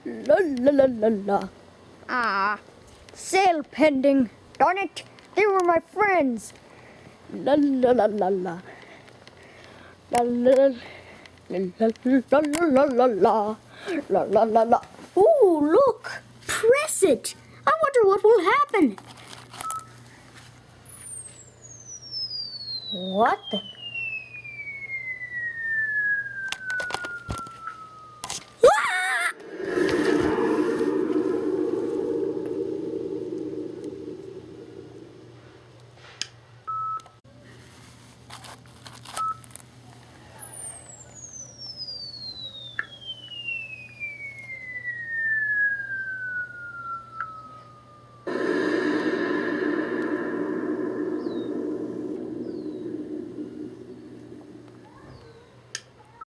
La la la la la. Ah, Sale pending. darn it. They were my friends. La la la la la. La la la la la la la la la la la la. Ooh, look. Press it. I wonder what will happen. What the